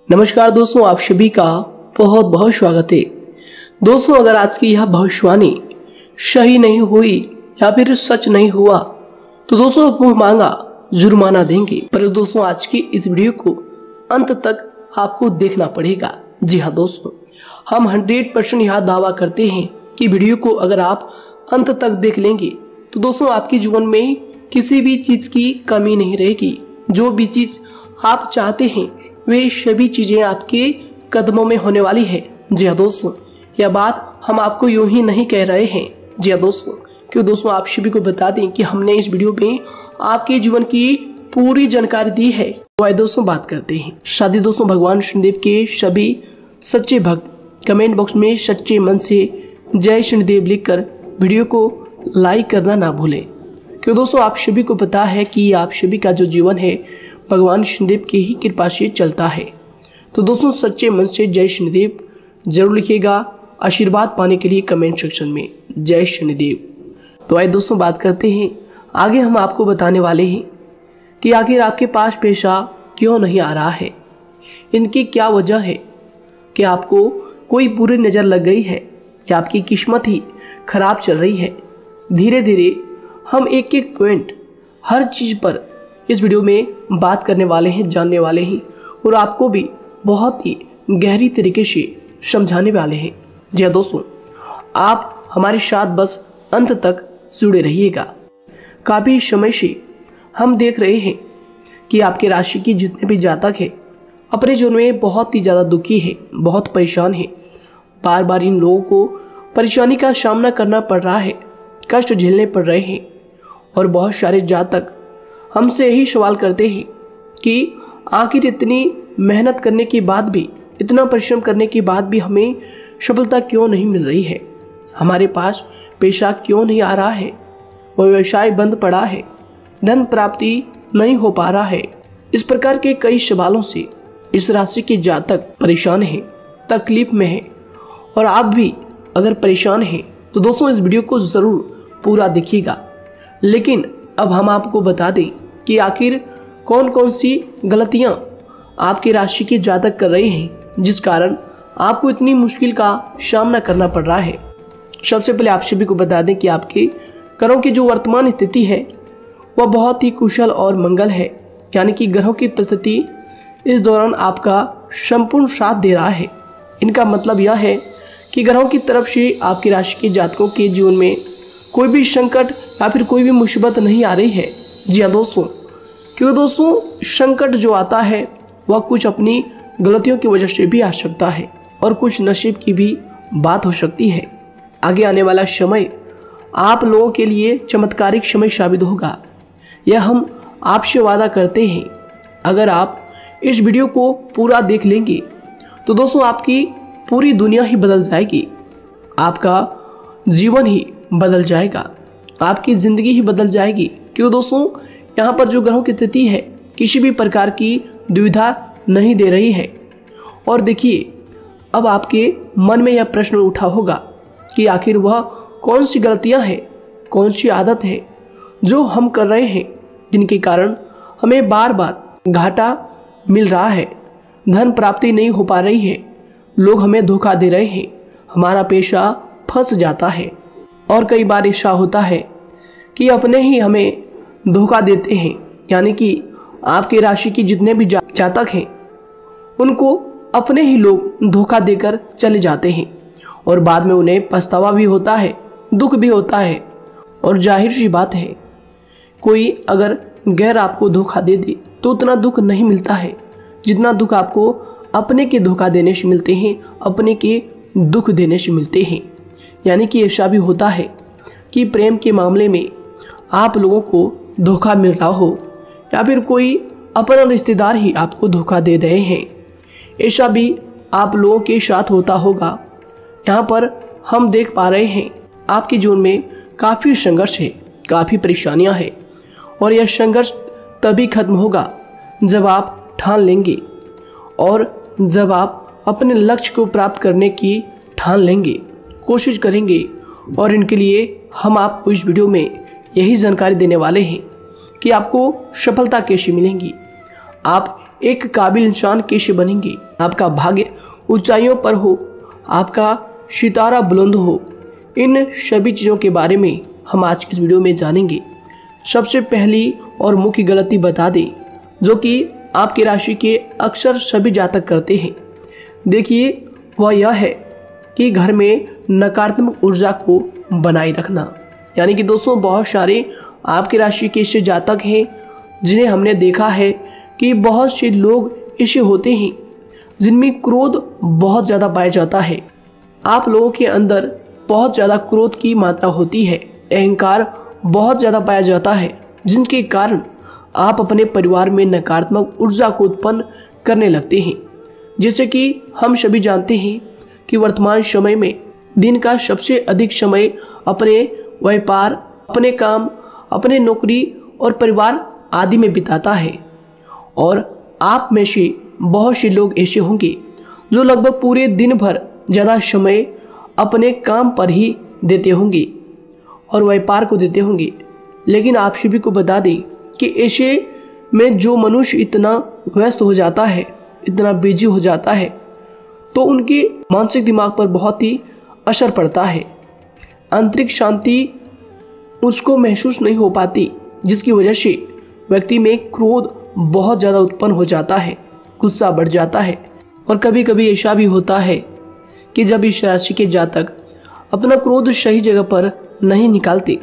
नमस्कार दोस्तों, आप सभी का बहुत बहुत स्वागत है। दोस्तों, अगर आज की यह भविष्यवाणी सही नहीं हुई या फिर सच नहीं हुआ तो दोस्तों मुंह मांगा जुर्माना देंगे। पर दोस्तों, आज की इस वीडियो को अंत तक आपको देखना पड़ेगा। जी हाँ दोस्तों, हम 100% यह दावा करते हैं कि वीडियो को अगर आप अंत तक देख लेंगे तो दोस्तों आपके जीवन में किसी भी चीज़ की कमी नहीं रहेगी। जो भी चीज़ आप चाहते हैं वे सभी चीज़ें आपके कदमों में होने वाली है। जी हाँ दोस्तों, यह बात हम आपको यूं ही नहीं कह रहे हैं। जी हाँ दोस्तों, क्यों दोस्तों आप सभी को बता दें कि हमने इस वीडियो में आपके जीवन की पूरी जानकारी दी है। तो आइए दोस्तों बात करते हैं। शादी दोस्तों, भगवान शनिदेव के सभी सच्चे भक्त कमेंट बॉक्स में सच्चे मन से जय शनिदेव लिखकर वीडियो को लाइक करना ना भूलें। क्यों दोस्तों आप सभी को पता है कि आप सभी का जो जीवन है भगवान शनिदेव की ही कृपा से चलता है। तो दोस्तों सच्चे मन से जय शनिदेव जरूर लिखिएगा आशीर्वाद पाने के लिए कमेंट सेक्शन में जय शनिदेव। तो आइए दोस्तों बात करते हैं। आगे हम आपको बताने वाले हैं कि आखिर आपके पास पैसा क्यों नहीं आ रहा है, इनकी क्या वजह है। कि आपको कोई बुरी नज़र लग गई है या आपकी किस्मत ही खराब चल रही है। धीरे धीरे हम एक एक पॉइंट हर चीज़ पर इस वीडियो में बात करने वाले हैं, जानने वाले हैं और आपको भी बहुत ही गहरी तरीके से समझाने वाले हैं। जी हाँ दोस्तों, आप हमारे साथ बस अंत तक जुड़े रहिएगा। काफ़ी समय से हम देख रहे हैं कि आपके राशि की जितने भी जातक हैं अपने जीवन में बहुत ही ज़्यादा दुखी है, बहुत परेशान है। बार बार इन लोगों को परेशानी का सामना करना पड़ रहा है, कष्ट झेलने पड़ रहे हैं। और बहुत सारे जातक हमसे यही सवाल करते हैं कि आखिर इतनी मेहनत करने के बाद भी, इतना परिश्रम करने के बाद भी हमें सफलता क्यों नहीं मिल रही है, हमारे पास पैसा क्यों नहीं आ रहा है, वह व्यवसाय बंद पड़ा है, धन प्राप्ति नहीं हो पा रहा है। इस प्रकार के कई सवालों से इस राशि के जातक परेशान हैं, तकलीफ में हैं। और आप भी अगर परेशान हैं तो दोस्तों इस वीडियो को ज़रूर पूरा देखिएगा। लेकिन अब हम आपको बता दें कि आखिर कौन कौन सी गलतियां आपकी राशि के जातक कर रहे हैं जिस कारण आपको इतनी मुश्किल का सामना करना पड़ रहा है। सबसे पहले आप सभी को बता दें कि आपके ग्रहों की जो वर्तमान स्थिति है वह बहुत ही कुशल और मंगल है। यानी कि ग्रहों की परिस्थिति इस दौरान आपका संपूर्ण साथ दे रहा है। इनका मतलब यह है कि ग्रहों की तरफ से आपकी राशि के जातकों के जीवन में कोई भी संकट या फिर कोई भी मुसीबत नहीं आ रही है। जी हाँ दोस्तों, क्योंकि दोस्तों संकट जो आता है वह कुछ अपनी गलतियों की वजह से भी आ सकता है और कुछ नसीब की भी बात हो सकती है। आगे आने वाला समय आप लोगों के लिए चमत्कारिक समय साबित होगा, यह हम आपसे वादा करते हैं। अगर आप इस वीडियो को पूरा देख लेंगे तो दोस्तों आपकी पूरी दुनिया ही बदल जाएगी, आपका जीवन ही बदल जाएगा, आपकी ज़िंदगी ही बदल जाएगी। क्यों दोस्तों यहाँ पर जो ग्रहों की स्थिति है किसी भी प्रकार की दुविधा नहीं दे रही है। और देखिए, अब आपके मन में यह प्रश्न उठा होगा कि आखिर वह कौन सी गलतियाँ हैं, कौन सी आदत है जो हम कर रहे हैं जिनके कारण हमें बार बार घाटा मिल रहा है, धन प्राप्ति नहीं हो पा रही है, लोग हमें धोखा दे रहे हैं, हमारा पैसा फंस जाता है। और कई बार ऐसा होता है कि अपने ही हमें धोखा देते हैं। यानी कि आपकी राशि की जितने भी जातक हैं उनको अपने ही लोग धोखा देकर चले जाते हैं और बाद में उन्हें पछतावा भी होता है, दुख भी होता है। और जाहिर सी बात है, कोई अगर गैर आपको धोखा दे दे तो उतना दुख नहीं मिलता है जितना दुख आपको अपने के धोखा देने से मिलते हैं, अपने के दुख देने से मिलते हैं। यानी कि ऐसा भी होता है कि प्रेम के मामले में आप लोगों को धोखा मिल रहा हो या फिर कोई अपना रिश्तेदार ही आपको धोखा दे रहे हैं, ऐसा भी आप लोगों के साथ होता होगा। यहाँ पर हम देख पा रहे हैं आपके जीवन में काफ़ी संघर्ष है, काफ़ी परेशानियाँ हैं। और यह संघर्ष तभी खत्म होगा जब आप ठान लेंगे और जब आप अपने लक्ष्य को प्राप्त करने की ठान लेंगे, कोशिश करेंगे। और इनके लिए हम आपको इस वीडियो में यही जानकारी देने वाले हैं कि आपको सफलता कैसे मिलेंगी, आप एक काबिल इंसान कैसे बनेंगे, आपका भाग्य ऊंचाइयों पर हो, आपका सितारा बुलंद हो, इन सभी चीज़ों के बारे में हम आज की इस वीडियो में जानेंगे। सबसे पहली और मुख्य गलती बता दें जो कि आपकी राशि के अक्सर सभी जातक करते हैं। देखिए, वह यह है कि घर में नकारात्मक ऊर्जा को बनाए रखना। यानी कि दोस्तों, बहुत सारे आपकी राशि के ऐसे जातक हैं जिन्हें हमने देखा है कि बहुत से लोग ऐसे होते हैं जिनमें क्रोध बहुत ज़्यादा पाया जाता है। आप लोगों के अंदर बहुत ज़्यादा क्रोध की मात्रा होती है, अहंकार बहुत ज़्यादा पाया जाता है, जिनके कारण आप अपने परिवार में नकारात्मक ऊर्जा को उत्पन्न करने लगते हैं। जैसे कि हम सभी जानते हैं कि वर्तमान समय में दिन का सबसे अधिक समय अपने व्यापार, अपने काम, अपने नौकरी और परिवार आदि में बिताता है। और आप में से बहुत से लोग ऐसे होंगे जो लगभग पूरे दिन भर ज़्यादा समय अपने काम पर ही देते होंगे और व्यापार को देते होंगे। लेकिन आप सभी को बता दें कि ऐसे में जो मनुष्य इतना व्यस्त हो जाता है, इतना बिजी हो जाता है, तो उनके मानसिक दिमाग पर बहुत ही असर पड़ता है। आंतरिक शांति उसको महसूस नहीं हो पाती, जिसकी वजह से व्यक्ति में क्रोध बहुत ज़्यादा उत्पन्न हो जाता है, गुस्सा बढ़ जाता है। और कभी कभी ऐसा भी होता है कि जब इस राशि के जातक अपना क्रोध सही जगह पर नहीं निकालते,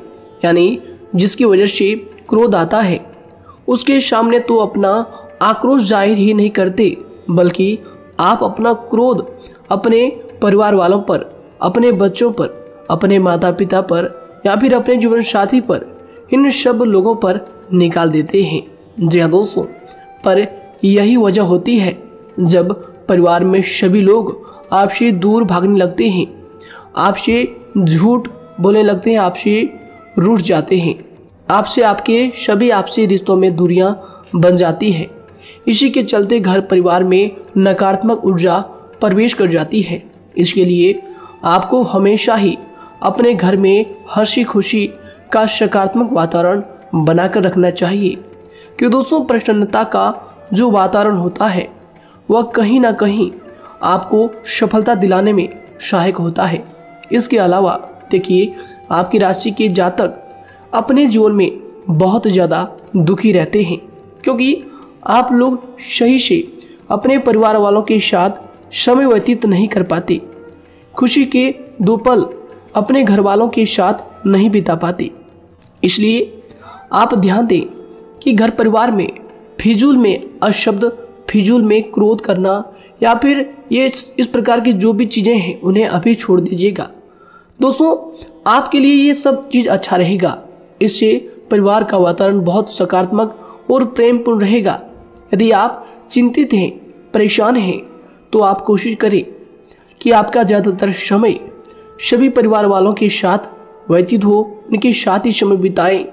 यानी जिसकी वजह से क्रोध आता है, उसके सामने तो अपना आक्रोश जाहिर ही नहीं करते, बल्कि आप अपना क्रोध अपने परिवार वालों पर, अपने बच्चों पर, अपने माता पिता पर या फिर अपने जीवन साथी पर, इन सब लोगों पर निकाल देते हैं। जी हाँ दोस्तों, पर यही वजह होती है जब परिवार में सभी लोग आपसे दूर भागने लगते हैं, आपसे झूठ बोलने लगते हैं, आपसे रूठ जाते हैं, आपसे आपके सभी आपसी रिश्तों में दूरियां बन जाती है। इसी के चलते घर परिवार में नकारात्मक ऊर्जा प्रवेश कर जाती है। इसके लिए आपको हमेशा ही अपने घर में हंसी खुशी का सकारात्मक वातावरण बनाकर रखना चाहिए। कि दोस्तों, प्रसन्नता का जो वातावरण होता है वह कहीं ना कहीं आपको सफलता दिलाने में सहायक होता है। इसके अलावा देखिए, आपकी राशि के जातक अपने जीवन में बहुत ज़्यादा दुखी रहते हैं, क्योंकि आप लोग सही से अपने परिवार वालों के साथ समय व्यतीत नहीं कर पाते, खुशी के दो पल अपने घर वालों के साथ नहीं बिता पाते। इसलिए आप ध्यान दें कि घर परिवार में फिजूल में अशब्द, फिजूल में क्रोध करना या फिर ये इस प्रकार की जो भी चीज़ें हैं उन्हें अभी छोड़ दीजिएगा। दोस्तों, आपके लिए ये सब चीज़ अच्छा रहेगा। इससे परिवार का वातावरण बहुत सकारात्मक और प्रेमपूर्ण रहेगा। यदि आप चिंतित हैं, परेशान हैं, तो आप कोशिश करें कि आपका ज़्यादातर समय सभी परिवार वालों के साथ व्यतीत हो, उनके साथ ही समय बिताएं।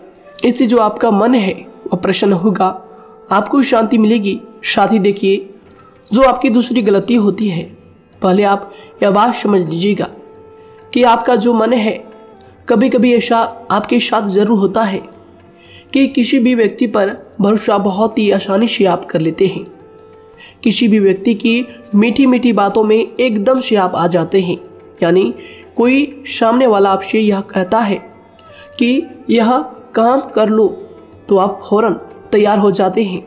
इससे जो आपका मन है वह प्रसन्न होगा, आपको शांति मिलेगी। साथ ही देखिए, जो आपकी दूसरी गलती होती है, पहले आप यह बात समझ लीजिएगा कि आपका जो मन है, कभी कभी ऐसा आपके साथ ज़रूर होता है कि किसी भी व्यक्ति पर भरोसा बहुत ही आसानी से आप कर लेते हैं। किसी भी व्यक्ति की मीठी मीठी बातों में एकदम से आप आ जाते हैं। यानी कोई सामने वाला आपसे यह कहता है कि यह काम कर लो, तो आप फौरन तैयार हो जाते हैं।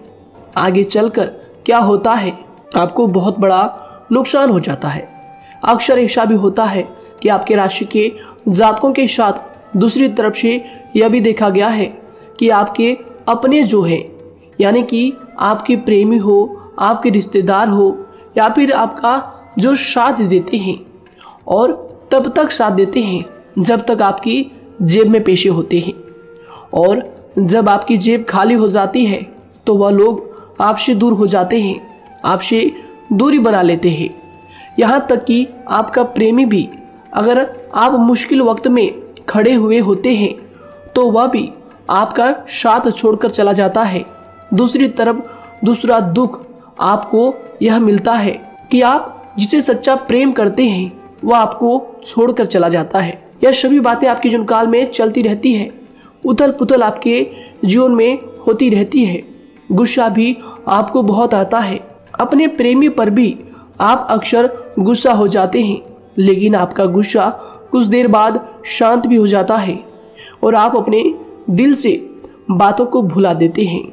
आगे चलकर क्या होता है, आपको बहुत बड़ा नुकसान हो जाता है। अक्सर ऐसा भी होता है कि आपके राशि के जातकों के साथ दूसरी तरफ से यह भी देखा गया है कि आपके अपने जो हैं, यानी कि आपके प्रेमी हो, आपके रिश्तेदार हो या फिर आपका जो साथ देते हैं, और तब तक साथ देते हैं जब तक आपकी जेब में पैसे होते हैं, और जब आपकी जेब खाली हो जाती है तो वह लोग आपसे दूर हो जाते हैं, आपसे दूरी बना लेते हैं। यहाँ तक कि आपका प्रेमी भी, अगर आप मुश्किल वक्त में खड़े हुए होते हैं तो वह भी आपका साथ छोड़कर चला जाता है। दूसरी तरफ दूसरा दुख आपको यह मिलता है कि आप जिसे सच्चा प्रेम करते हैं वह आपको छोड़कर चला जाता है। यह सभी बातें आपके जीवन काल में चलती रहती है। उथल पुथल आपके जीवन में होती रहती है। गुस्सा भी आपको बहुत आता है। अपने प्रेमी पर भी आप अक्सर गुस्सा हो जाते हैं, लेकिन आपका गुस्सा कुछ देर बाद शांत भी हो जाता है और आप अपने दिल से बातों को भुला देते हैं।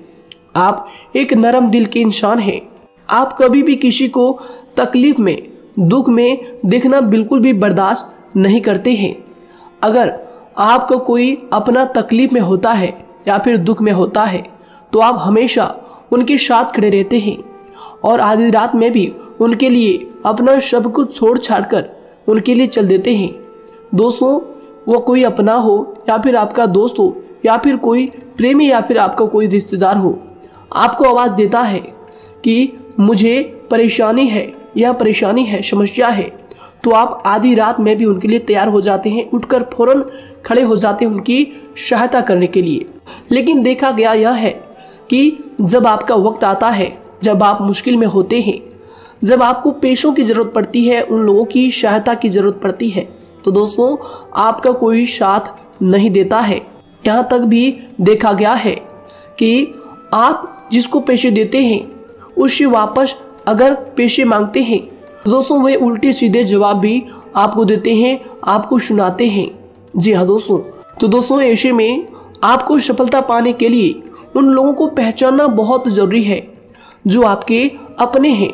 आप एक नरम दिल के इंसान हैं। आप कभी भी किसी को तकलीफ में, दुख में देखना बिल्कुल भी बर्दाश्त नहीं करते हैं। अगर आपको कोई अपना तकलीफ में होता है या फिर दुख में होता है तो आप हमेशा उनके साथ खड़े रहते हैं और आधी रात में भी उनके लिए अपना सब कुछ छोड़ छाड़ कर उनके लिए चल देते हैं। दोस्तों, वो कोई अपना हो या फिर आपका दोस्त हो या फिर कोई प्रेमी या फिर आपका कोई रिश्तेदार हो, आपको आवाज़ देता है कि मुझे परेशानी है, यह परेशानी है, समस्या है, तो आप आधी रात में भी उनके लिए तैयार हो जाते हैं, उठकर फौरन खड़े हो जाते हैं उनकी सहायता करने के लिए। लेकिन देखा गया यह है कि जब आपका वक्त आता है, जब आप मुश्किल में होते हैं, जब आपको पैसों की ज़रूरत पड़ती है, उन लोगों की सहायता की ज़रूरत पड़ती है, तो दोस्तों आपका कोई साथ नहीं देता है। यहाँ तक भी देखा गया है कि आप जिसको पैसे देते हैं उससे वापस अगर पैसे मांगते हैं तो दोस्तों वे उल्टे सीधे जवाब भी आपको देते हैं, आपको सुनाते हैं। जी हाँ दोस्तों, तो दोस्तों ऐसे में आपको सफलता पाने के लिए उन लोगों को पहचानना बहुत ज़रूरी है जो आपके अपने हैं,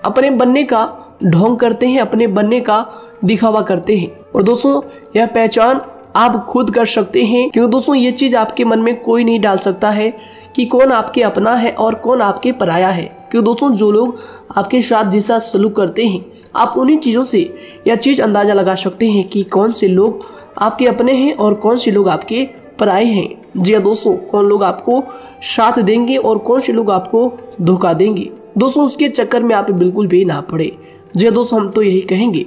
अपने बनने का ढोंग करते हैं, अपने बनने का दिखावा करते हैं। और दोस्तों यह पहचान आप खुद कर सकते हैं, क्योंकि दोस्तों ये चीज़ आपके मन में कोई नहीं डाल सकता है कि कौन आपके अपना है और कौन आपके पराया है। क्योंकि दोस्तों जो लोग आपके साथ जैसा सलूक करते हैं, आप उन्हीं चीज़ों से यह चीज़ अंदाज़ा लगा सकते हैं कि कौन से लोग आपके अपने हैं और कौन से लोग आपके पराए हैं। जी हाँ दोस्तों, कौन लोग आपको साथ देंगे और कौन से लोग आपको धोखा देंगे। दोस्तों उसके चक्कर में आप बिल्कुल भी ना पड़े। जी हाँ दोस्तों, हम तो यही कहेंगे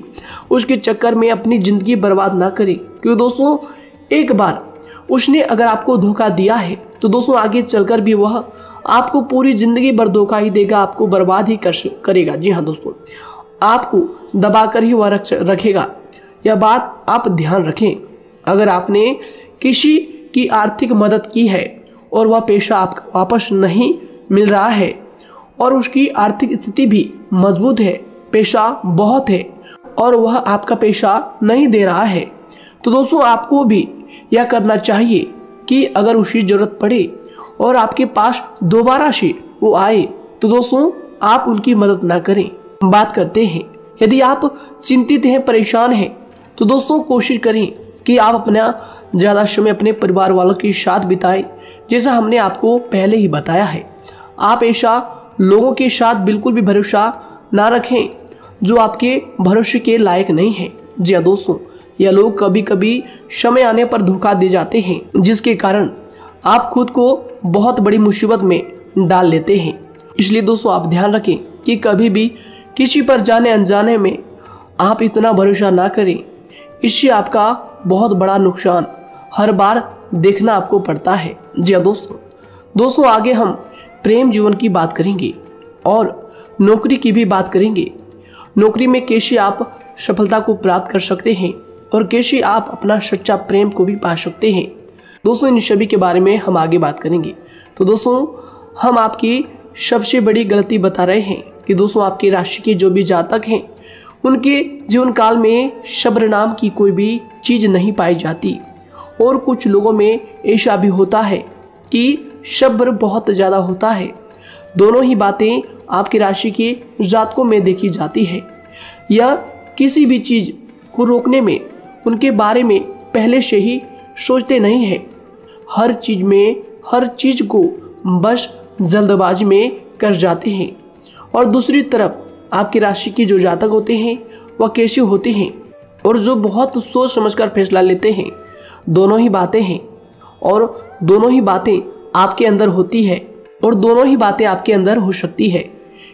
उसके चक्कर में अपनी ज़िंदगी बर्बाद ना करें, क्योंकि दोस्तों एक बार उसने अगर आपको धोखा दिया है तो दोस्तों आगे चलकर भी वह आपको पूरी ज़िंदगी भर धोखा ही देगा, आपको बर्बाद ही करेगा। जी हाँ दोस्तों, आपको दबा कर ही वह रखेगा। यह बात आप ध्यान रखें। अगर आपने किसी की आर्थिक मदद की है और वह पैसा आपको वापस नहीं मिल रहा है और उसकी आर्थिक स्थिति भी मजबूत है, पैसा बहुत है और वह आपका पैसा नहीं दे रहा है, तो दोस्तों आपको भी यह करना चाहिए कि अगर उसकी ज़रूरत पड़े और आपके पास दोबारा से वो आए तो दोस्तों आप उनकी मदद ना करें। बात करते हैं, यदि आप चिंतित हैं, परेशान हैं, तो दोस्तों कोशिश करें कि आप अपना ज़्यादा समय अपने परिवार वालों के साथ बिताएं, जैसा हमने आपको पहले ही बताया है। आप ऐसा लोगों के साथ बिल्कुल भी भरोसा ना रखें जो आपके भरोसे के लायक नहीं हैं। जी हाँ दोस्तों, यह लोग कभी कभी समय आने पर धोखा दे जाते हैं, जिसके कारण आप खुद को बहुत बड़ी मुसीबत में डाल लेते हैं। इसलिए दोस्तों आप ध्यान रखें कि कभी भी किसी पर जाने अनजाने में आप इतना भरोसा ना करें, इससे आपका बहुत बड़ा नुकसान हर बार देखना आपको पड़ता है। जी हाँ दोस्तों आगे हम प्रेम जीवन की बात करेंगे और नौकरी की भी बात करेंगे। नौकरी में कैसे आप सफलता को प्राप्त कर सकते हैं और कैसे आप अपना सच्चा प्रेम को भी पा सकते हैं। दोस्तों इन सभी के बारे में हम आगे बात करेंगे। तो दोस्तों हम आपकी सबसे बड़ी गलती बता रहे हैं कि दोस्तों आपकी राशि के जो भी जातक हैं उनके जीवन काल में सब्र नाम की कोई भी चीज़ नहीं पाई जाती, और कुछ लोगों में ऐसा भी होता है कि सब्र बहुत ज़्यादा होता है। दोनों ही बातें आपकी राशि के जातकों में देखी जाती है। या किसी भी चीज़ को रोकने में उनके बारे में पहले से ही सोचते नहीं हैं, हर चीज़ को बस जल्दबाजी में कर जाते हैं। और दूसरी तरफ आपकी राशि के जो जातक होते हैं वह कैसे होते हैं और जो बहुत सोच समझकर फैसला लेते हैं। दोनों ही बातें हैं और दोनों ही बातें आपके अंदर होती है और दोनों ही बातें आपके अंदर हो सकती है,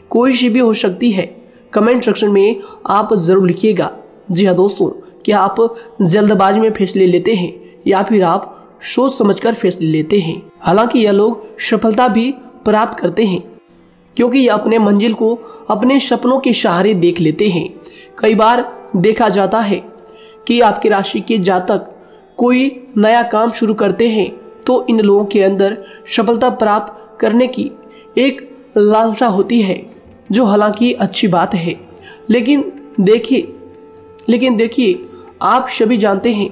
कोई सी भी हो सकती है। कमेंट सेक्शन में आप ज़रूर लिखिएगा। जी हाँ दोस्तों, क्या आप जल्दबाजी में फैसले लेते हैं या फिर आप सोच समझकर फैसले लेते हैं। हालांकि यह लोग सफलता भी प्राप्त करते हैं क्योंकि यह अपने मंजिल को अपने सपनों के सहारे देख लेते हैं। कई बार देखा जाता है कि आपकी राशि के जातक कोई नया काम शुरू करते हैं तो इन लोगों के अंदर सफलता प्राप्त करने की एक लालसा होती है, जो हालांकि अच्छी बात है। लेकिन देखिए आप सभी जानते हैं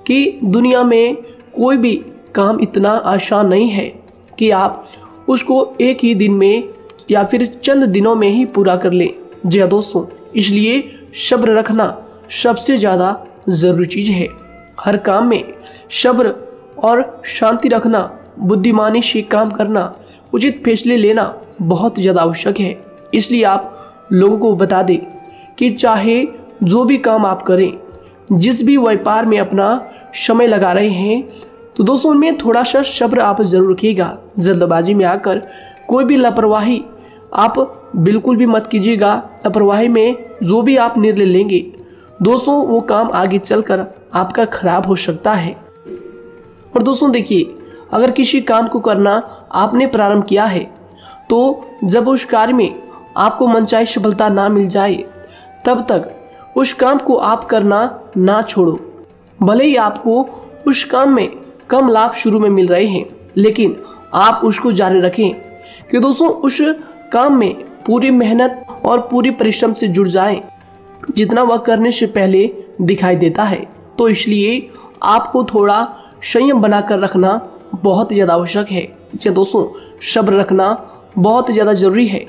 कि दुनिया में कोई भी काम इतना आसान नहीं है कि आप उसको एक ही दिन में या फिर चंद दिनों में ही पूरा कर लें। जी हाँ दोस्तों, इसलिए सब्र रखना सबसे ज़्यादा ज़रूरी चीज़ है। हर काम में सब्र और शांति रखना, बुद्धिमानी से काम करना, उचित फैसले लेना बहुत ज़्यादा आवश्यक है। इसलिए आप लोगों को बता दें कि चाहे जो भी काम आप करें, जिस भी व्यापार में अपना समय लगा रहे हैं, तो दोस्तों उनमें थोड़ा सा सब्र आप जरूर रखिएगा। जल्दबाजी में आकर कोई भी लापरवाही आप बिल्कुल भी मत कीजिएगा। लापरवाही में जो भी आप निर्णय लेंगे दोस्तों, वो काम आगे चलकर आपका खराब हो सकता है। और दोस्तों देखिए, अगर किसी काम को करना आपने प्रारंभ किया है, तो जब उस कार्य में आपको मनचाही सफलता ना मिल जाए, तब तक उस काम को आप करना ना छोड़ो। भले ही आपको उस काम में कम लाभ शुरू में मिल रहे हैं, लेकिन आप उसको जारी रखें कि दोस्तों उस काम में पूरी मेहनत और पूरी परिश्रम से जुड़ जाएं, जितना वह करने से पहले दिखाई देता है। तो इसलिए आपको थोड़ा संयम बनाकर रखना बहुत ज़्यादा आवश्यक है। जी दोस्तों, सब्र रखना बहुत ज़्यादा जरूरी है।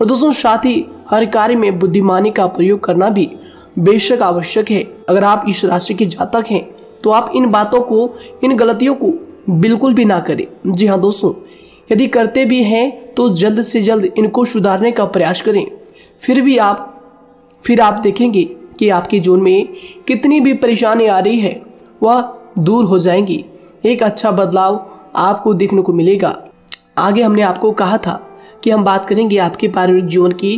और दोस्तों साथ ही हर कार्य में बुद्धिमानी का प्रयोग करना भी बेशक आवश्यक है। अगर आप इस राशि के जातक हैं, तो आप इन बातों को, इन गलतियों को बिल्कुल भी ना करें। जी हाँ दोस्तों, यदि करते भी हैं तो जल्द से जल्द इनको सुधारने का प्रयास करें। फिर आप देखेंगे कि आपके जीवन में कितनी भी परेशानी आ रही है, वह दूर हो जाएंगी। एक अच्छा बदलाव आपको देखने को मिलेगा। आगे हमने आपको कहा था कि हम बात करेंगे आपके पारिवारिक जीवन की,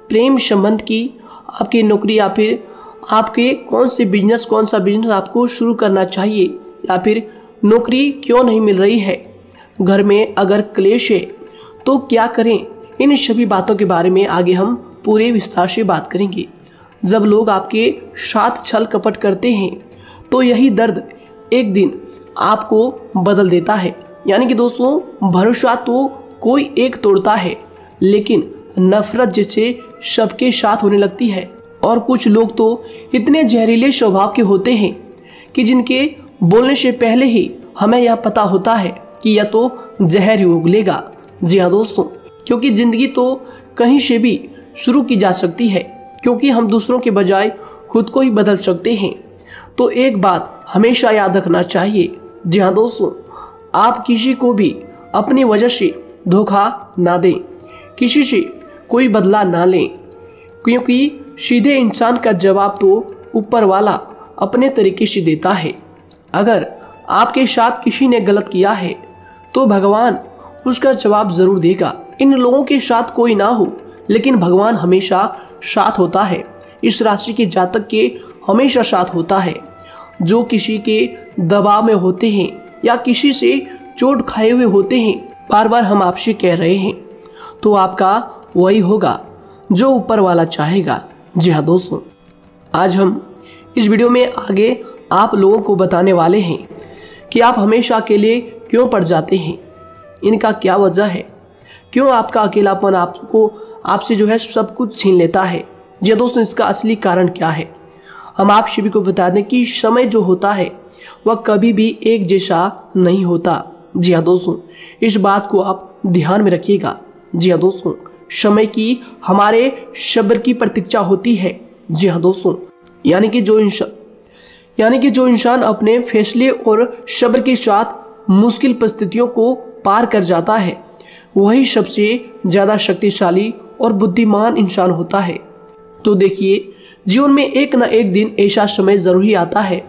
प्रेम संबंध की, आपकी नौकरी या फिर आपके कौन सा बिजनेस आपको शुरू करना चाहिए, या फिर नौकरी क्यों नहीं मिल रही है, घर में अगर क्लेश है तो क्या करें। इन सभी बातों के बारे में आगे हम पूरे विस्तार से बात करेंगे। जब लोग आपके साथ छल कपट करते हैं, तो यही दर्द एक दिन आपको बदल देता है। यानी कि दोस्तों, भरोसा तो कोई एक तोड़ता है, लेकिन नफरत जैसे सबके साथ होने लगती है। और कुछ लोग तो इतने जहरीले स्वभाव के होते हैं कि जिनके बोलने से पहले ही हमें यह पता होता है कि यह तो जहर ही उगलेगा। जी हाँ दोस्तों, क्योंकि जिंदगी तो कहीं से भी शुरू की जा सकती है, क्योंकि हम दूसरों के बजाय खुद को ही बदल सकते हैं। तो एक बात हमेशा याद रखना चाहिए। जी हाँ दोस्तों, आप किसी को भी अपनी वजह से धोखा ना दें, किसी से कोई बदला ना लें, क्योंकि सीधे इंसान का जवाब तो ऊपर वाला अपने तरीके से देता है। अगर आपके साथ किसी ने गलत किया है, तो भगवान उसका जवाब जरूर देगा। इन लोगों के साथ कोई ना हो, लेकिन भगवान हमेशा साथ होता है। इस राशि के जातक के हमेशा साथ होता है। जो किसी के दबाव में होते हैं या किसी से चोट खाए हुए होते हैं, बार बार हम आपसे कह रहे हैं, तो आपका वही होगा जो ऊपर वाला चाहेगा। जी हाँ दोस्तों, आज हम इस वीडियो में आगे आप लोगों को बताने वाले हैं कि आप हमेशा अकेले क्यों पड़ जाते हैं, इनका क्या वजह है, क्यों आपका अकेलापन आपसे जो है सब कुछ छीन लेता है। जी दोस्तों, इसका असली कारण क्या है, हम आप सभी को बता दें कि समय जो होता है वह कभी भी एक जैसा नहीं होता। जी हाँ दोस्तों, इस बात को आप ध्यान में रखिएगा। जी हाँ दोस्तों, समय की हमारे सब्र की प्रतीक्षा होती है। जी हाँ दोस्तों, यानी कि जो इंसान अपने फैसले और सब्र के साथ मुश्किल परिस्थितियों को पार कर जाता है, वही सबसे ज़्यादा शक्तिशाली और बुद्धिमान इंसान होता है। तो देखिए, जीवन में एक ना एक दिन ऐसा समय जरूर ही आता है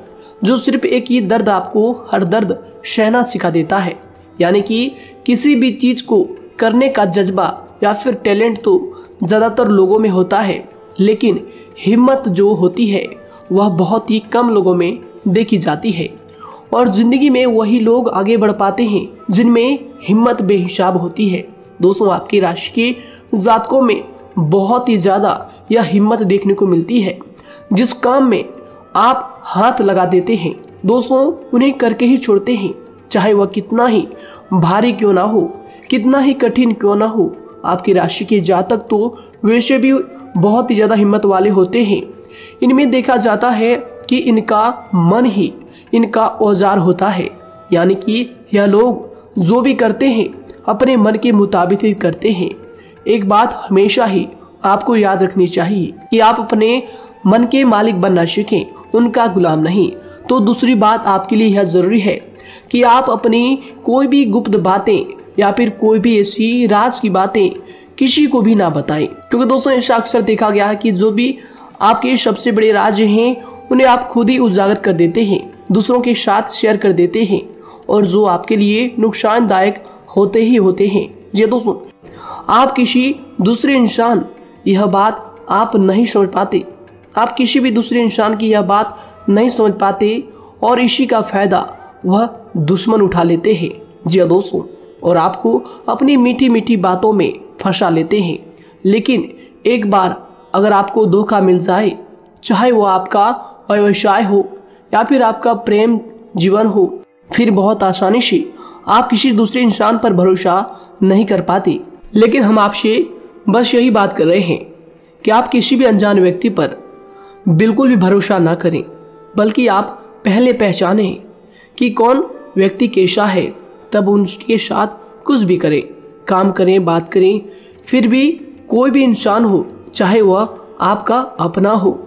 जो सिर्फ एक ही दर्द आपको हर दर्द सहना सिखा देता है। यानी कि किसी भी चीज़ को करने का जज्बा या फिर टैलेंट तो ज़्यादातर लोगों में होता है, लेकिन हिम्मत जो होती है वह बहुत ही कम लोगों में देखी जाती है। और ज़िंदगी में वही लोग आगे बढ़ पाते हैं जिनमें हिम्मत बेहिसाब होती है। दोस्तों, आपकी राशि के जातकों में बहुत ही ज़्यादा यह हिम्मत देखने को मिलती है। जिस काम में आप हाथ लगा देते हैं दोस्तों, उन्हें करके ही छोड़ते हैं, चाहे वह कितना ही भारी क्यों ना हो, कितना ही कठिन क्यों ना हो। आपकी राशि के जातक तो वैसे भी बहुत ही ज़्यादा हिम्मत वाले होते हैं। इनमें देखा जाता है कि इनका मन ही इनका औजार होता है, यानी कि यह लोग जो भी करते हैं अपने मन के मुताबिक ही करते हैं। एक बात हमेशा ही आपको याद रखनी चाहिए कि आप अपने मन के मालिक बनना सीखें, उनका गुलाम नहीं। तो दूसरी बात आपके लिए यह ज़रूरी है कि आप अपनी कोई भी गुप्त बातें या फिर कोई भी ऐसी राज की बातें किसी को भी ना बताएं, क्योंकि दोस्तों ऐसा अक्सर देखा गया है कि जो भी आपके सबसे बड़े राज हैं उन्हें आप खुद ही उजागर कर देते हैं, दूसरों के साथ शेयर कर देते हैं, और जो आपके लिए नुकसानदायक होते ही होते हैं। जी दोस्तों, आप किसी दूसरे इंसान यह बात आप नहीं समझ पाते, आप किसी भी दूसरे इंसान की यह बात नहीं समझ पाते, और इसी का फायदा वह दुश्मन उठा लेते हैं। जी दोस्तों, और आपको अपनी मीठी मीठी बातों में फंसा लेते हैं। लेकिन एक बार अगर आपको धोखा मिल जाए, चाहे वो आपका व्यवसाय हो या फिर आपका प्रेम जीवन हो, फिर बहुत आसानी से आप किसी दूसरे इंसान पर भरोसा नहीं कर पाते। लेकिन हम आपसे बस यही बात कर रहे हैं कि आप किसी भी अनजान व्यक्ति पर बिल्कुल भी भरोसा ना करें, बल्कि आप पहले पहचानें कि कौन व्यक्ति कैसा है, तब उनके साथ कुछ भी करें, काम करें, बात करें। फिर भी कोई भी इंसान हो, चाहे वह आपका अपना हो,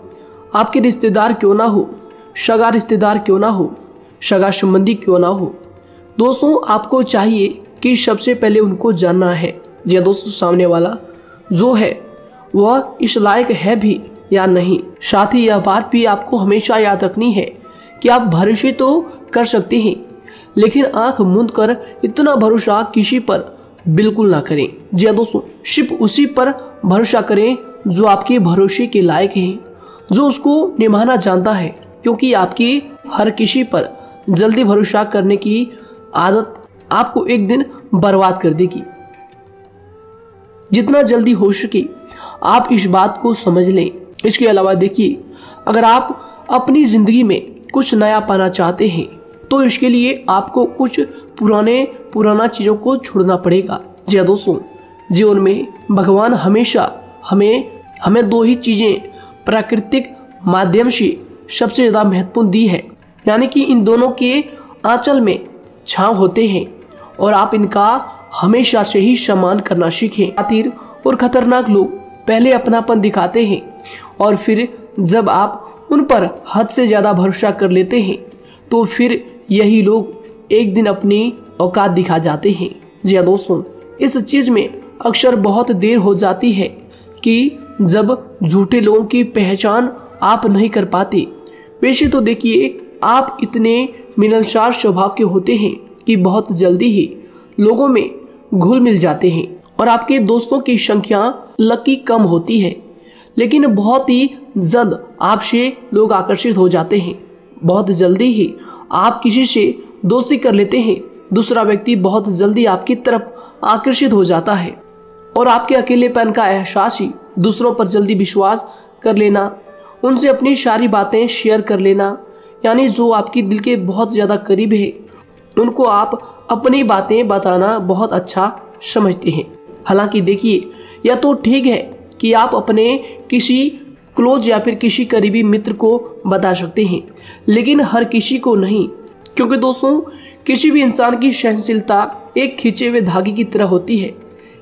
आपके रिश्तेदार क्यों ना हो, सगा रिश्तेदार क्यों ना हो, सगा संबंधी क्यों ना हो, दोस्तों आपको चाहिए कि सबसे पहले उनको जानना है या दोस्तों सामने वाला जो है वह इस लायक है भी या नहीं। साथ ही यह बात भी आपको हमेशा याद रखनी है कि आप भरोसे तो कर सकते हैं, लेकिन आंख मूंद कर इतना भरोसा किसी पर बिल्कुल ना करें। जी दोस्तों, सिर्फ उसी पर भरोसा करें जो आपके भरोसे के लायक है, जो उसको निभाना जानता है, क्योंकि आपकी हर किसी पर जल्दी भरोसा करने की आदत आपको एक दिन बर्बाद कर देगी। जितना जल्दी हो सके आप इस बात को समझ लें। इसके अलावा देखिए, अगर आप अपनी ज़िंदगी में कुछ नया पाना चाहते हैं तो इसके लिए आपको कुछ पुराना चीज़ों को छोड़ना पड़ेगा। जी दोस्तों, जीवन में भगवान हमेशा हमें दो ही चीज़ें प्राकृतिक माध्यम से सबसे ज़्यादा महत्वपूर्ण दी है, यानी कि इन दोनों के आंचल में छांव होते हैं, और आप इनका हमेशा से ही सम्मान करना सीखें। खातिर और खतरनाक लोग पहले अपनापन दिखाते हैं, और फिर जब आप उन पर हद से ज़्यादा भरोसा कर लेते हैं तो फिर यही लोग एक दिन अपनी औकात दिखा जाते हैं। जी हाँ दोस्तों, इस चीज़ में अक्सर बहुत देर हो जाती है कि जब झूठे लोगों की पहचान आप नहीं कर पाते। वैसे तो देखिए, आप इतने मिलनसार स्वभाव के होते हैं कि बहुत जल्दी ही लोगों में घुल मिल जाते हैं, और आपके दोस्तों की संख्या लकी कम होती है, लेकिन बहुत ही जल्द आपसे लोग आकर्षित हो जाते हैं। बहुत जल्दी ही आप किसी से दोस्ती कर लेते हैं, दूसरा व्यक्ति बहुत जल्दी आपकी तरफ आकर्षित हो जाता है, और आपके अकेलेपन का एहसास ही दूसरों पर जल्दी विश्वास कर लेना, उनसे अपनी सारी बातें शेयर कर लेना, यानी जो आपकी दिल के बहुत ज़्यादा करीब है उनको आप अपनी बातें बताना बहुत अच्छा समझते हैं। हालांकि देखिए, यह तो ठीक है कि आप अपने किसी क्लोज या फिर किसी करीबी मित्र को बता सकते हैं, लेकिन हर किसी को नहीं, क्योंकि दोस्तों किसी भी इंसान की सहनशीलता एक खींचे हुए धागे की तरह होती है,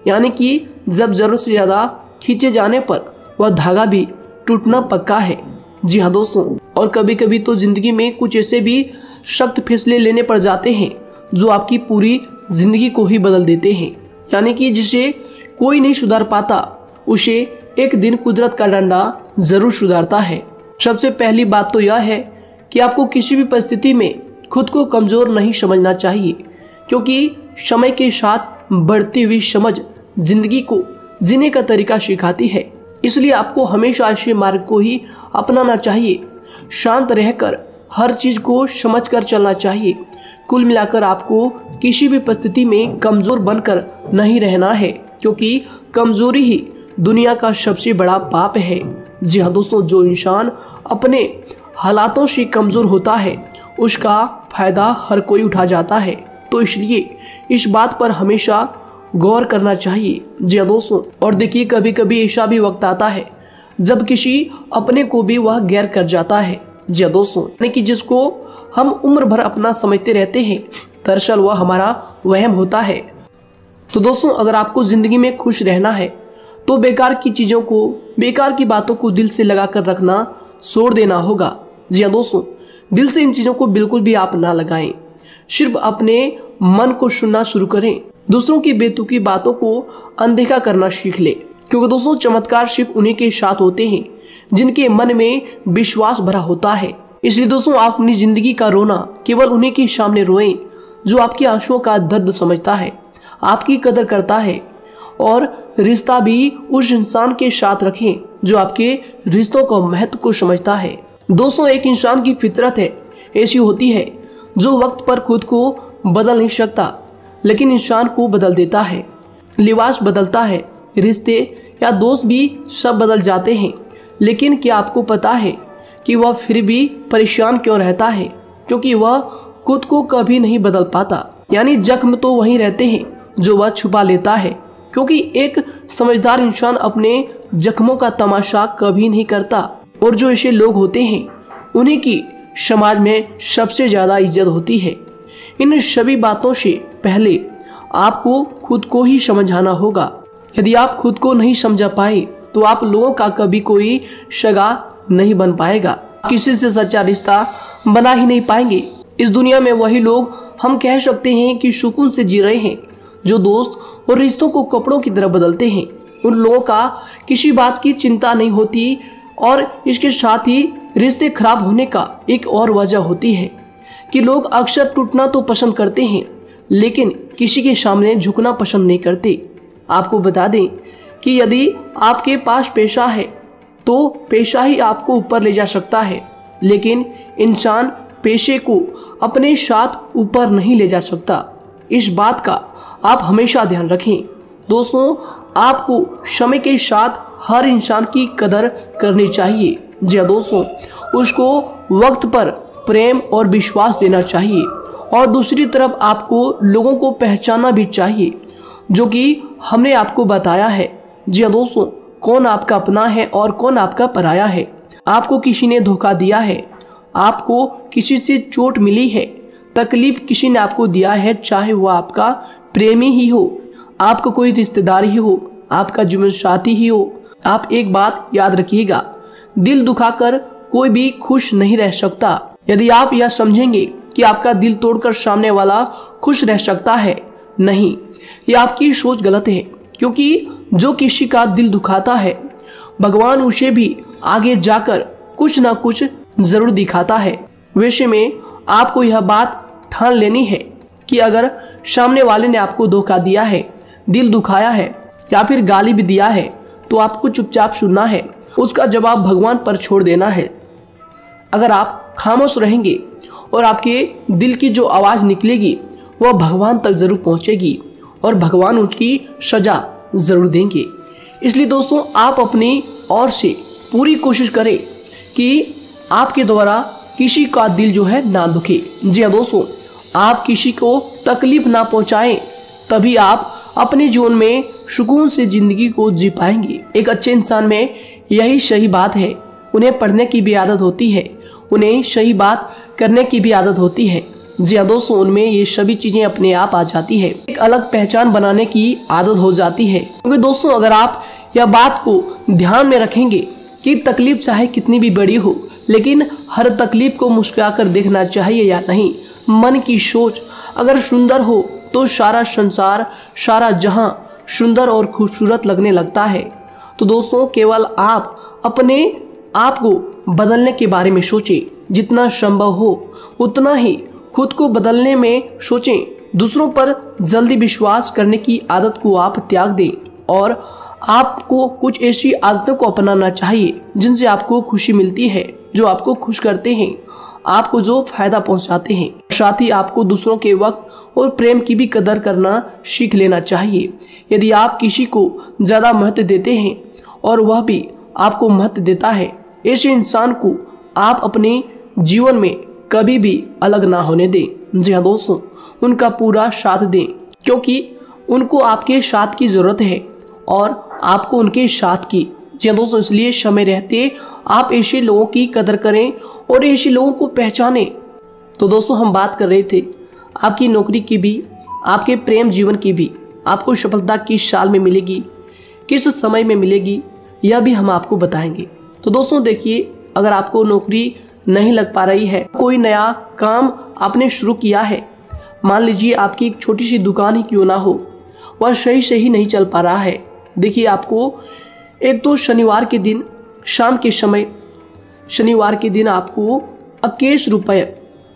यानी कि जब ज़रूरत से ज़्यादा खींचे जाने पर वह धागा भी टूटना पक्का है। जी हाँ दोस्तों, और कभी कभी तो ज़िंदगी में कुछ ऐसे भी सख्त फैसले लेने पड़ जाते हैं जो आपकी पूरी ज़िंदगी को ही बदल देते हैं, यानी कि जिसे कोई नहीं सुधार पाता उसे एक दिन कुदरत का डंडा ज़रूर सुधारता है। सबसे पहली बात तो यह है कि आपको किसी भी परिस्थिति में खुद को कमज़ोर नहीं समझना चाहिए, क्योंकि समय के साथ बढ़ती हुई समझ जिंदगी को जीने का तरीका सिखाती है। इसलिए आपको हमेशा ऐसे मार्ग को ही अपनाना चाहिए, शांत रहकर हर चीज़ को समझकर चलना चाहिए। कुल मिलाकर आपको किसी भी परिस्थिति में कमज़ोर बनकर नहीं रहना है, क्योंकि कमज़ोरी ही दुनिया का सबसे बड़ा पाप है। जी हाँ दोस्तों, जो इंसान अपने हालातों से कमज़ोर होता है उसका फ़ायदा हर कोई उठा जाता है। तो इसलिए इस बात पर हमेशा गौर करना चाहिए। जी हाँ दोस्तों, और देखिए कभी कभी ऐसा भी वक्त आता है जब किसी अपने को भी वह गैर कर जाता है। जी हाँ दोस्तों, यानी कि जिसको हम उम्र भर अपना समझते रहते हैं, दरअसल वह हमारा वहम होता है। तो दोस्तों, अगर आपको जिंदगी में खुश रहना है तो बेकार की चीजों को, बेकार की बातों को दिल से लगा कर रखना छोड़ देना होगा। जी हाँ दोस्तों, दिल से इन चीजों को बिल्कुल भी आप ना लगाएं। सिर्फ अपने मन को सुनना शुरू करें। दूसरों की बेतुकी बातों को अनदेखा करना सीख ले, क्योंकि दोस्तों चमत्कार सिर्फ उन्हीं के साथ होते हैं जिनके मन में विश्वास भरा होता है। इसलिए दोस्तों, आप अपनी जिंदगी का रोना केवल उन्हीं के सामने रोएं जो आपके आंसुओं का दर्द समझता है, आपकी कदर करता है, और रिश्ता भी उस इंसान के साथ रखें जो आपके रिश्तों का महत्व को समझता है। दोस्तों, एक इंसान की फितरत है ऐसी होती है जो वक्त पर खुद को बदल नहीं सकता, लेकिन इंसान को बदल देता है। लिबास बदलता है, रिश्ते या दोस्त भी सब बदल जाते हैं, लेकिन क्या आपको पता है कि वह फिर भी परेशान क्यों रहता है? क्योंकि वह खुद को कभी नहीं बदल पाता। यानी जख्म तो वहीं रहते हैं जो वह छुपा लेता है, क्योंकि एक समझदार इंसान अपने जख्मों का तमाशा कभी नहीं करता। और जो ऐसे लोग होते हैं उन्हीं की समाज में सबसे ज्यादा इज्जत होती है। इन सभी बातों से पहले आपको खुद को ही समझाना होगा। यदि आप खुद को नहीं समझा पाए तो आप लोगों का कभी कोई सगा नहीं बन पाएगा, किसी से सच्चा रिश्ता बना ही नहीं पाएंगे। इस दुनिया में वही लोग हम कह सकते हैं कि सुकून से जी रहे हैं जो दोस्त और रिश्तों को कपड़ों की तरह बदलते हैं। उन लोगों का किसी बात की चिंता नहीं होती, और इसके साथ ही रिश्ते खराब होने का एक और वजह होती है कि लोग अक्सर टूटना तो पसंद करते हैं, लेकिन किसी के सामने झुकना पसंद नहीं करते। आपको बता दें कि यदि आपके पास पैसा है तो पैसा ही आपको ऊपर ले जा सकता है, लेकिन इंसान पैसे को अपने साथ ऊपर नहीं ले जा सकता। इस बात का आप हमेशा ध्यान रखें। दोस्तों, आपको समय के साथ हर इंसान की कदर करनी चाहिए। जी हाँ दोस्तों, उसको वक्त पर प्रेम और विश्वास देना चाहिए, और दूसरी तरफ आपको लोगों को पहचानना भी चाहिए जो कि हमने आपको बताया है। जी हाँ दोस्तों, कौन आपका अपना है और कौन आपका पराया है। आपको किसी ने धोखा दिया है, आपको किसी से चोट मिली है, तकलीफ किसी ने आपको दिया है, चाहे वो आपका प्रेमी ही हो, आपका कोई रिश्तेदार ही हो, आपका जीवन साथी ही हो। आप एक बात याद रखिएगा, दिल दुखाकर कोई भी खुश नहीं रह सकता। यदि आप यह समझेंगे कि आपका दिल तोड़कर सामने वाला खुश रह सकता है, नहीं, यह आपकी सोच गलत है। क्योंकि जो किसी का दिल दुखाता है, भगवान उसे भी आगे जाकर कुछ ना कुछ जरूर दिखाता है। वैसे में आपको यह बात ठान लेनी है कि अगर सामने वाले ने आपको धोखा दिया है, दिल दुखाया है या फिर गाली भी दिया है, तो आपको चुपचाप सुनना है, उसका जवाब भगवान पर छोड़ देना है। अगर आप खामोश रहेंगे और आपके दिल की जो आवाज निकलेगी वह भगवान तक जरूर पहुंचेगी, और भगवान उसकी सजा जरूर देंगे। इसलिए दोस्तों, आप अपनी ओर से पूरी कोशिश करें कि आपके द्वारा किसी का दिल जो है ना दुखे। जी हाँ दोस्तों, आप किसी को तकलीफ ना पहुंचाएं, तभी आप अपने जीवन में सुकून से जिंदगी को जी पाएंगे। एक अच्छे इंसान में यही सही बात है। उन्हें पढ़ने की भी आदत होती है, उन्हें सही बात करने की भी आदत होती है। जी हाँ दोस्तों, उनमें ये सभी चीजें अपने आप आ जाती है। एक अलग पहचान बनाने की आदत हो जाती है। क्योंकि दोस्तों, अगर आप यह बात को ध्यान में रखेंगे कि तकलीफ चाहे कितनी भी बड़ी हो, लेकिन हर तकलीफ को मुस्कुराकर देखना चाहिए या नहीं। मन की सोच अगर सुंदर हो तो सारा संसार, सारा जहां सुंदर और खूबसूरत लगने लगता है। तो दोस्तों, केवल आप अपने आप को बदलने के बारे में सोचें, जितना संभव हो उतना ही खुद को बदलने में सोचें। दूसरों पर जल्दी विश्वास करने की आदत को आप त्याग दें, और आपको कुछ ऐसी आदतों को अपनाना चाहिए जिनसे आपको खुशी मिलती है, जो आपको खुश करते हैं, आपको जो फायदा पहुंचाते हैं। साथ ही आपको दूसरों के वक्त और प्रेम की भी कदर करना सीख लेना चाहिए। यदि आप किसी को ज़्यादा महत्व देते हैं और वह भी आपको महत्व देता है, ऐसे इंसान को आप अपने जीवन में कभी भी अलग ना होने दें। जी हाँ दोस्तों, उनका पूरा साथ दें, क्योंकि उनको आपके साथ की ज़रूरत है और आपको उनके साथ की। जी हाँ दोस्तों, इसलिए समय रहते आप ऐसे लोगों की कदर करें और ऐसे लोगों को पहचानें। तो दोस्तों हम बात कर रहे थे आपकी नौकरी की भी, आपके प्रेम जीवन की भी। आपको सफलता किस साल में मिलेगी, किस समय में मिलेगी, यह भी हम आपको बताएंगे। तो दोस्तों देखिए, अगर आपको नौकरी नहीं लग पा रही है, कोई नया काम आपने शुरू किया है, मान लीजिए आपकी एक छोटी सी दुकान ही क्यों ना हो, वह सही से ही नहीं चल पा रहा है। देखिए आपको एक तो शनिवार के दिन शाम के समय, शनिवार के दिन आपको 21 रुपये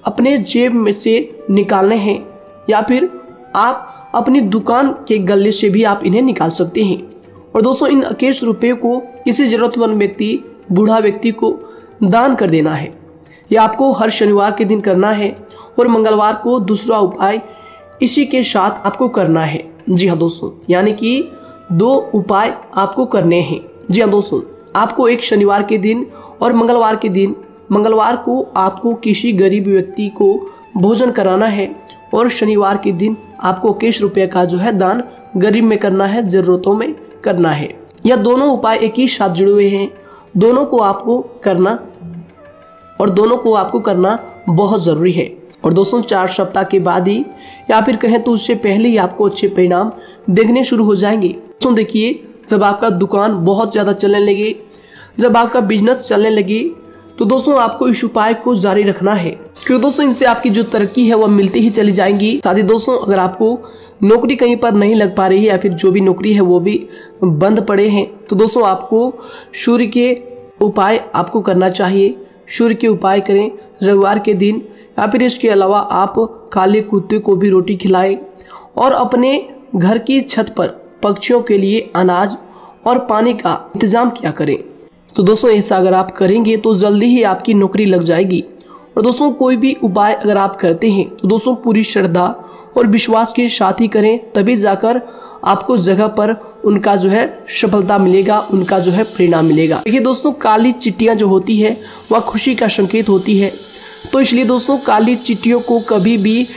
अपने जेब में से निकालने हैं, या फिर आप अपनी दुकान के गले से भी आप इन्हें निकाल सकते हैं। और दोस्तों इन 21 रुपये को किसी ज़रूरतमंद व्यक्ति, बूढ़ा व्यक्ति को दान कर देना है। यह आपको हर शनिवार के दिन करना है और मंगलवार को दूसरा उपाय इसी के साथ आपको करना है। जी हाँ दोस्तों, यानी कि 2 उपाय आपको करने हैं। जी हाँ दोस्तों, आपको एक शनिवार के दिन और मंगलवार के दिन, मंगलवार को आपको किसी गरीब व्यक्ति को भोजन कराना है और शनिवार के दिन आपको 21 रुपये का जो है दान गरीब में करना है, ज़रूरतों में करना है। यह दोनों उपाय एक ही साथ जुड़े हुए हैं, दोनों को आपको करना और दोनों को आपको करना बहुत ज़रूरी है। और दोस्तों 4 सप्ताह के बाद ही, या फिर कहें तो उससे पहले ही आपको अच्छे परिणाम देखने शुरू हो जाएंगे। दोस्तों देखिए, जब आपका दुकान बहुत ज़्यादा चलने लगे, जब आपका बिजनेस चलने लगे, तो दोस्तों आपको इस उपाय को जारी रखना है, क्योंकि दोस्तों इनसे आपकी जो तरक्की है वह मिलती ही चली जाएंगी। साथ ही दोस्तों अगर आपको नौकरी कहीं पर नहीं लग पा रही है, या फिर जो भी नौकरी है वो भी बंद पड़े हैं, तो दोस्तों आपको सूर्य के उपाय आपको करना चाहिए। सूर्य के उपाय करें रविवार के दिन, या फिर इसके अलावा आप काले कुत्ते को भी रोटी खिलाएं और अपने घर की छत पर पक्षियों के लिए अनाज और पानी का इंतजाम किया करें। तो दोस्तों ऐसा अगर आप करेंगे तो जल्दी ही आपकी नौकरी लग जाएगी। और दोस्तों कोई भी उपाय अगर आप करते हैं तो दोस्तों पूरी श्रद्धा और विश्वास के साथ ही करें, तभी जाकर आपको जगह पर उनका जो है सफलता मिलेगा, उनका जो है परिणाम मिलेगा। देखिए दोस्तों, काली चिट्टियां जो होती है वह खुशी का संकेत होती है, तो इसलिए दोस्तों काली चिट्टियों को कभी भी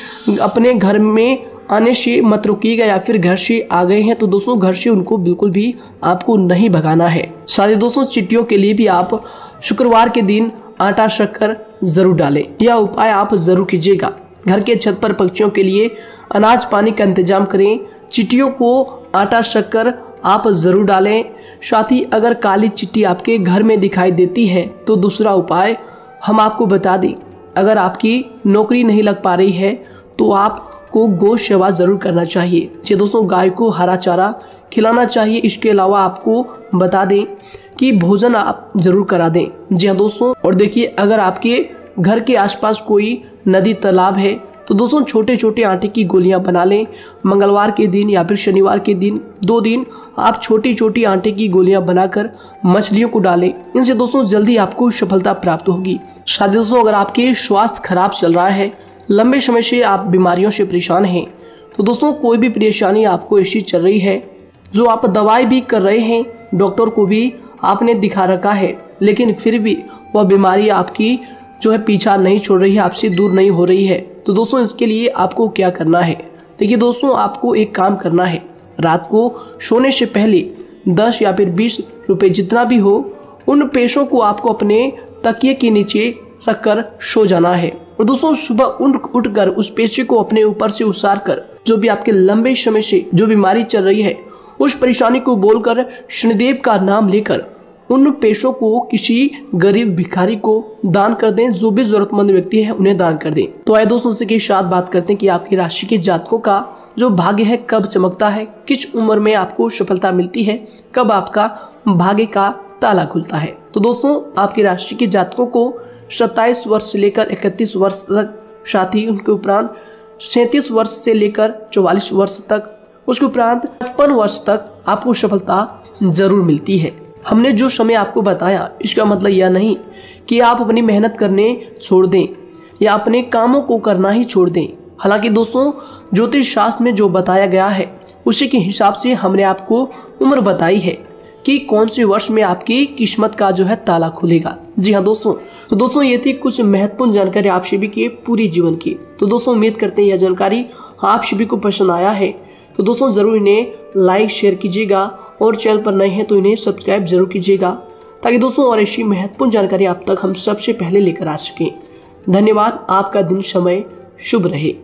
अपने घर में आने से मत रोकिएगा, या फिर घर से आ गए हैं तो दोस्तों घर से उनको बिल्कुल भी आपको नहीं भगाना है। साथ दोस्तों चिट्टियों के लिए भी आप शुक्रवार के दिन आटा शक्कर जरूर डालें, यह उपाय आप जरूर कीजिएगा। घर के छत पर पक्षियों के लिए अनाज पानी का इंतजाम करें, चिट्टियों को आटा शक्कर आप जरूर डालें। साथ ही अगर काली चिट्टी आपके घर में दिखाई देती है तो दूसरा उपाय हम आपको बता दें, अगर आपकी नौकरी नहीं लग पा रही है तो आपको गौ सेवा जरूर करना चाहिए। जी दोस्तों, गाय को हरा चारा खिलाना चाहिए। इसके अलावा आपको बता दें कि भोजन आप जरूर करा दें। जी हाँ दोस्तों, और देखिए अगर आपके घर के आसपास कोई नदी तालाब है तो दोस्तों छोटे छोटे आटे की गोलियां बना लें। मंगलवार के दिन या फिर शनिवार के दिन 2 दिन आप छोटी छोटी आटे की गोलियां बनाकर मछलियों को डालें। इनसे दोस्तों जल्दी आपको सफलता प्राप्त होगी। साथ ही दोस्तों अगर आपके स्वास्थ्य खराब चल रहा है, लंबे समय से आप बीमारियों से परेशान हैं, तो दोस्तों कोई भी परेशानी आपको ऐसी चल रही है जो आप दवाई भी कर रहे हैं, डॉक्टर को भी आपने दिखा रखा है, लेकिन फिर भी वह बीमारी आपकी जो है पीछा नहीं छोड़ रही है, आपसे दूर नहीं हो रही है, तो दोस्तों इसके लिए आपको क्या करना है। देखिए दोस्तों, आपको एक काम करना है, रात को सोने से पहले 10 या फिर 20 रुपए जितना भी हो, उन पैसों को आपको अपने तकिए के नीचे रखकर सो जाना है। और दोस्तों सुबह उठकर उस पैसे को अपने ऊपर से उतार कर, जो भी आपके लंबे समय से जो बीमारी चल रही है उस परेशानी को बोलकर शनिदेव का नाम लेकर उन पैसों को किसी गरीब भिखारी को दान कर दें। जो भी जरूरतमंद व्यक्ति है उन्हें दान कर दें। तो आइए दोस्तों इसी के साथ बात करते हैं कि आपकी राशि के जातकों का जो भाग्य है कब चमकता है, किस उम्र में आपको सफलता मिलती है, कब आपका भाग्य का ताला खुलता है। तो दोस्तों आपकी राशि के जातकों को 27 वर्ष से लेकर 31 वर्ष तक, साथ ही उनके उपरांत 37 वर्ष से लेकर 44 वर्ष तक, उसके उपरांत 55 वर्ष तक आपको सफलता जरूर मिलती है। हमने जो समय आपको बताया इसका मतलब यह नहीं कि आप अपनी मेहनत करने छोड़ दें या अपने कामों को करना ही छोड़ दें। हालांकि दोस्तों ज्योतिष शास्त्र में जो बताया गया है उसी के हिसाब से हमने आपको उम्र बताई है कि कौन से वर्ष में आपकी किस्मत का जो है ताला खुलेगा। जी हाँ दोस्तों, तो दोस्तों ये थी कुछ महत्वपूर्ण जानकारी आप सभी के पूरी जीवन की। तो दोस्तों उम्मीद करते हैं यह जानकारी आप सभी को पसंद आया है। तो दोस्तों ज़रूर इन्हें लाइक शेयर कीजिएगा और चैनल पर नए हैं तो इन्हें सब्सक्राइब जरूर कीजिएगा, ताकि दोस्तों और ऐसी महत्वपूर्ण जानकारी आप तक हम सबसे पहले लेकर आ सकें। धन्यवाद। आपका दिन समय शुभ रहे।